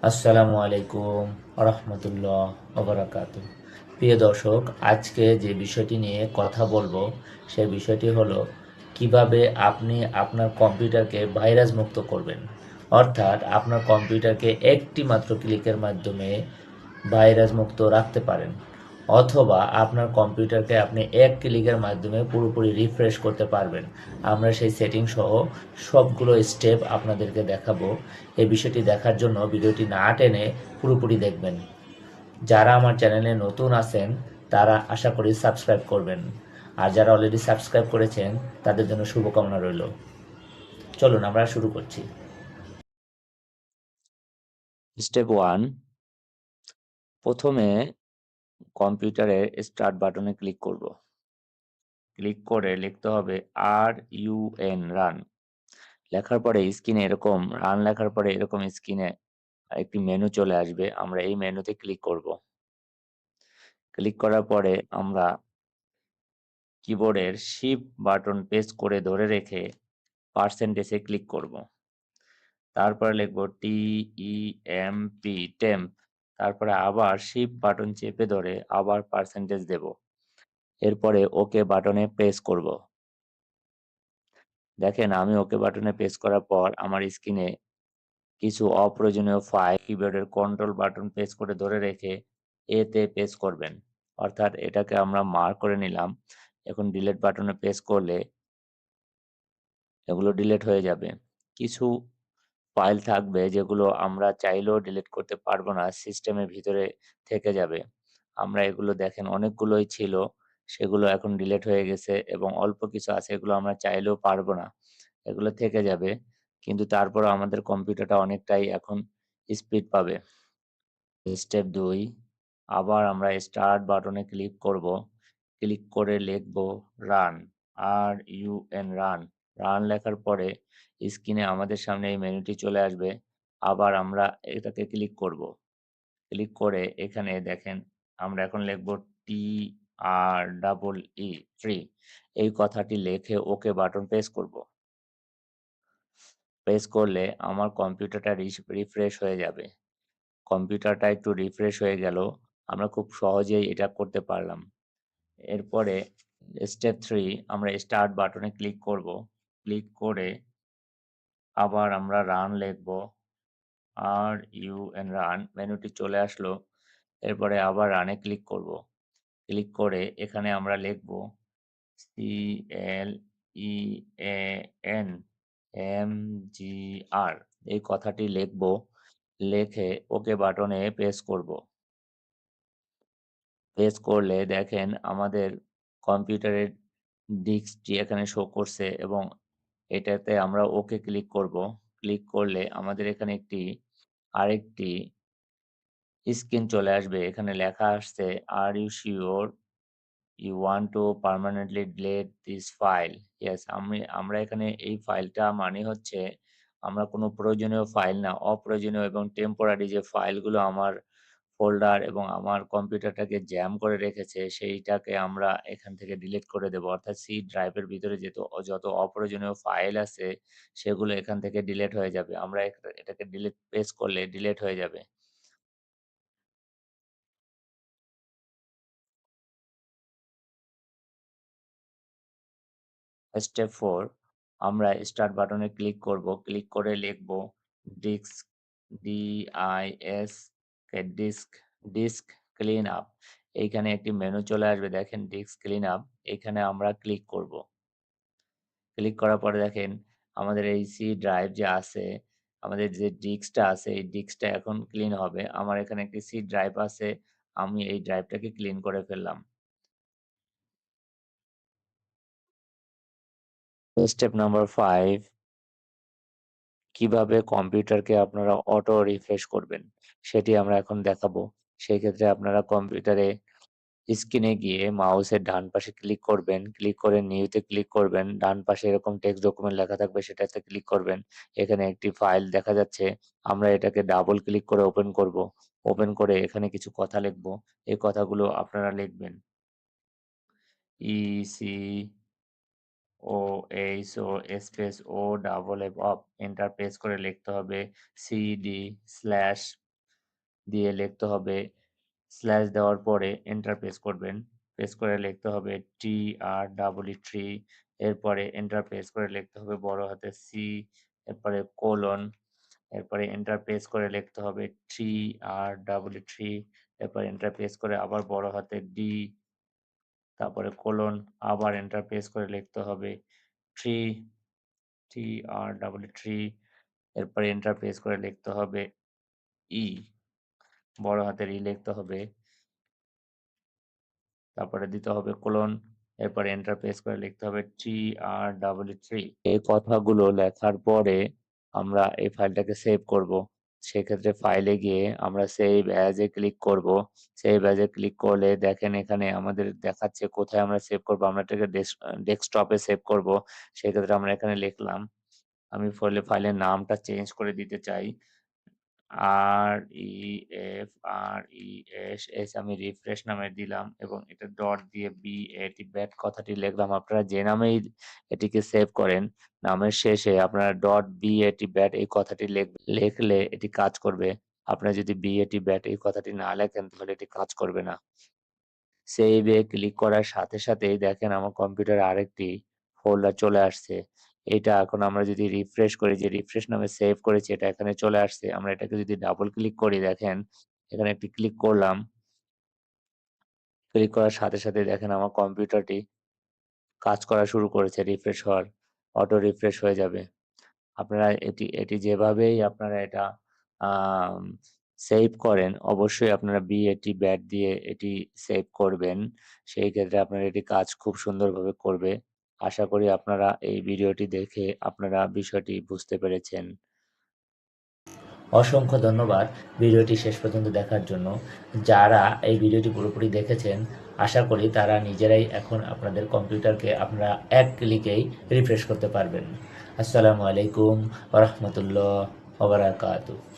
আসসালামু আলাইকুম রহমতুল্লাহ ওবরাকাতু। প্রিয় দর্শক, আজকে যে বিষয়টি নিয়ে কথা বলবো সেই বিষয়টি হলো কিভাবে আপনি আপনার কম্পিউটারকে ভাইরাস মুক্ত করবেন। অর্থাৎ আপনার কম্পিউটারকে একটি মাত্র ক্লিকের মাধ্যমে ভাইরাস মুক্ত রাখতে পারেন, অথবা আপনার কম্পিউটারকে আপনি এক ক্লিকের মাধ্যমে পুরোপুরি রিফ্রেশ করতে পারবেন। আমরা সেই সেটিং সহ সবগুলো স্টেপ আপনাদেরকে দেখাবো। এই বিষয়টি দেখার জন্য ভিডিওটি না টেনে পুরোপুরি দেখবেন। যারা আমার চ্যানেলে নতুন আছেন তারা আশা করি সাবস্ক্রাইব করবেন, আর যারা অলরেডি সাবস্ক্রাইব করেছেন তাদের জন্য শুভকামনা রইল। চলুন আমরা শুরু করছি। স্টেপ 1, প্রথমে কম্পিউটারের স্টার্ট বাটনে ক্লিক করব। ক্লিক করে লিখতে হবে রান। লেখার পরে স্ক্রিনে এরকম রান লেখার পরে এরকম স্ক্রিনে একটি মেনু চলে আসবে। আমরা এই মেনুতে ক্লিক করব। ক্লিক করার পরে আমরা কিবোর্ডের শিফট বাটন প্রেস করে ধরে রেখে পার্সেন্টেজে ক্লিক করব। তারপরে লিখব টেম্প। তারপরে আবার শিফট বাটন চেপে ধরে আবার পার্সেন্টেজ দেব। এরপরে ওকে বাটনে প্রেস করব। দেখেন আমি ওকে বাটনে প্রেস করার পর আমার স্ক্রিনে কিছু অপ্রয়োজনীয় ফাইল কিবোর্ডের কন্ট্রোল বাটন প্রেস করে ধরে রেখে এতে প্রেস করবেন। অর্থাৎ এটাকে আমরা মার্ক করে নিলাম। এখন ডিলিট বাটনে প্রেস করলে এগুলো ডিলিট হয়ে যাবে। কিছু ফাইল থাকবে যেগুলো আমরা চাইলেও ডিলিট করতে পারবো না, সিস্টেমের ভিতরে থেকে যাবে। আমরা এগুলো দেখেন অনেকগুলোই ছিল, সেগুলো এখন ডিলিট হয়ে গেছে এবং অল্প কিছু আছে এগুলো আমরা চাইলেও পারবো না। এগুলো থেকে যাবে, কিন্তু তারপরেও আমাদের কম্পিউটারটা অনেকটাই এখন স্পিড পাবে। স্টেপ 2, আবার আমরা স্টার্ট বাটনে ক্লিক করব। ক্লিক করে লিখব রান, রান। রান লেখার পরে স্ক্রিনে আমাদের সামনে এই মেনুটি চলে আসবে। আবার আমরা এটাকে ক্লিক করব। ক্লিক করে এখানে দেখেন আমরা এখন লিখব ফ্রি। এই কথাটি লিখে ওকে বাটন প্রেস করব। প্রেস করলে আমার কম্পিউটারটা রিফ্রেশ হয়ে যাবে। কম্পিউটারটা একটু রিফ্রেশ হয়ে গেল। আমরা খুব সহজেই এটা করতে পারলাম। এরপরে স্টেপ 3, আমরা স্টার্ট বাটনে ক্লিক করব। ক্লিক করে আবার আমরা রান লিখব। রান মেনুটি চলে আসলো। এরপরে আবার রানে ক্লিক করব। ক্লিক করে এখানে আমরা লিখব CLEANMGR, এই কথাটি লিখব। লিখে ওকে বাটনে প্রেস করব। প্রেস করলে দেখেন আমাদের কম্পিউটারের ডিস্কটি এখানে শো করছে এবং এটাতে আমরা ওকে ক্লিক করব। ক্লিক করলে আমাদের এখানে আরেকটি স্ক্রিন চলে আসবে। এখানে লেখা আসছে, are you sure you want to permanently delete this file? Yes, আমরা এখানে এই ফাইলটা মানে হচ্ছে আমরা কোনো প্রয়োজনীয় ফাইল না, অপ্রয়োজনীয় এবং টেম্পোরারি যে ফাইলগুলো আমার ফোল্ডার এবং আমার কম্পিউটারটাকে জ্যাম করে রেখেছে সেইটাকে আমরা এখান থেকে ডিলিট করে দেব। অর্থাৎ সি ড্রাইভের ভিতরে যত অপ্রয়োজনীয় ফাইল আছে সেগুলো এখান থেকে ডিলিট হয়ে যাবে। আমরা এটাকে ডিলিট প্রেস করলে ডিলিট হয়ে যাবে। স্টেপ 4, আমরা স্টার্ট বাটনে ক্লিক করব। ক্লিক করে লিখব disk D I S disk disk clean up. এইখানে একটি মেনু চলে আসবে, দেখেন ডিস্ক ক্লিন আপ। এখানে আমরা ক্লিক করব। ক্লিক করার পরে দেখেন আমাদের এই সি ড্রাইভ যে আছে, আমাদের যে ডিস্কটা আছে এই ডিস্কটা এখন ক্লিন হবে। আমার এখানে একটি সি ড্রাইভ আছে, আমি এই ড্রাইভটাকে ক্লিন করে ফেললাম। স্টেপ নাম্বার 5, কিভাবে কম্পিউটারকে আপনারা অটো রিফ্রেশ করবেন সেটি আমরা এখন দেখাবো। সেই ক্ষেত্রে আপনারা কম্পিউটারে স্ক্রিনে গিয়ে মাউসের ডান পাশে ক্লিক করবেন। ক্লিক করে নিউতে ক্লিক করবেন। ডান পাশে এরকম টেক্সট ডকুমেন্ট লেখা থাকবে, সেটাতে ক্লিক করবেন। এখানে একটি ফাইল দেখা যাচ্ছে। আমরা এটাকে ডাবল ক্লিক করে ওপেন করব। ওপেন করে এখানে কিছু কথা লিখব। এই কথাগুলো আপনারা লিখবেন। E C space O double F off, enter press করে লিখতে হবে CD দিয়ে লিখতে হবে স্ল্যাশ দেওয়ার পরে এন্টার প্রেস করবেন। প্রেস করে লিখতে হবে TR3, এরপরে এন্টার প্রেস করে লিখতে হবে বড় হাতের C, এরপরে কোলন, এরপরে এন্টার প্রেস করে লিখতে হবে 3R3, এরপর এন্টার প্রেস করে আবার বড় হাতের D, তারপরে কোলন, আবার এন্টার প্রেস করে লিখতে হবে 3 TR3, এরপরে এন্টার প্রেস করে লিখতে হবে E, বড় হাতের E লিখতে হবে, তারপরে দিতে হবে কোলন, এরপরে এন্টার প্রেস করে লিখতে হবে TR3। এই কথাগুলো লেখার পরে আমরা এই ফাইলটাকে সেভ করব। সেক্ষেত্রে ফাইলে গিয়ে আমরা সেভ অ্যাজ এ ক্লিক করব। সেভ অ্যাজ এ ক্লিক করলে দেখেন এখানে আমাদের দেখাচ্ছে কোথায় আমরা সেভ করব। আমরা এটাকে ডেস্কটপে সেভ করব। সেক্ষেত্রে আমরা এখানে লিখলাম। আমি ফাইলের নামটা চেঞ্জ করে দিতে চাই। REFRESH আমি রিফ্রেশ নামে দিলাম এবং এটা ডট দিয়ে BAT কথাটি লিখলাম। আপনারা যে নামেই এটিকে সেভ করেন, নামের শেষে আপনারা ডট BAT এই কথাটি লিখলে এটি কাজ করবে। আপনারা যদি BAT এই কথাটি না লেখেন তাহলে এটি কাজ করবে না। সেভ এ ক্লিক করার সাথে সাথেই দেখেন আমার কম্পিউটারে আরেকটি ফোল্ডার চলে আসছে। এটা এখন আমরা যদি রিফ্রেশ করি, যে রিফ্রেশ নামে সেভ করেছি এটা এখানে চলে আসছে। আমরা এটাকে যদি ডাবল ক্লিক করি দেখেন এখানে একটি ক্লিক করলাম। ক্লিক করার সাথে সাথে দেখেন আমার কম্পিউটারটি কাজ করা শুরু করেছে, রিফ্রেশ হওয়ার, অটো রিফ্রেশ হয়ে যাবে। আপনারা এটি যেভাবেই আপনারা এটা আম সেভ করেন, অবশ্যই আপনারা BAT দিয়ে এটি সেভ করবেন। সেই ক্ষেত্রে আপনার এটি কাজ খুব সুন্দরভাবে করবে। আশা করি আপনারা এই ভিডিওটি দেখে আপনারা বিষয়টি বুঝতে পেরেছেন। অসংখ্য ধন্যবাদ ভিডিওটি শেষ পর্যন্ত দেখার জন্য। যারা এই ভিডিওটি পুরোপুরি দেখেছেন, আশা করি তারা নিজেরাই এখন আপনাদের কম্পিউটারকে আপনারা এক ক্লিকেই রিফ্রেশ করতে পারবেন। আসসালামু আলাইকুম ওয়া রাহমাতুল্লাহ ওয়া বারাকাতুহু।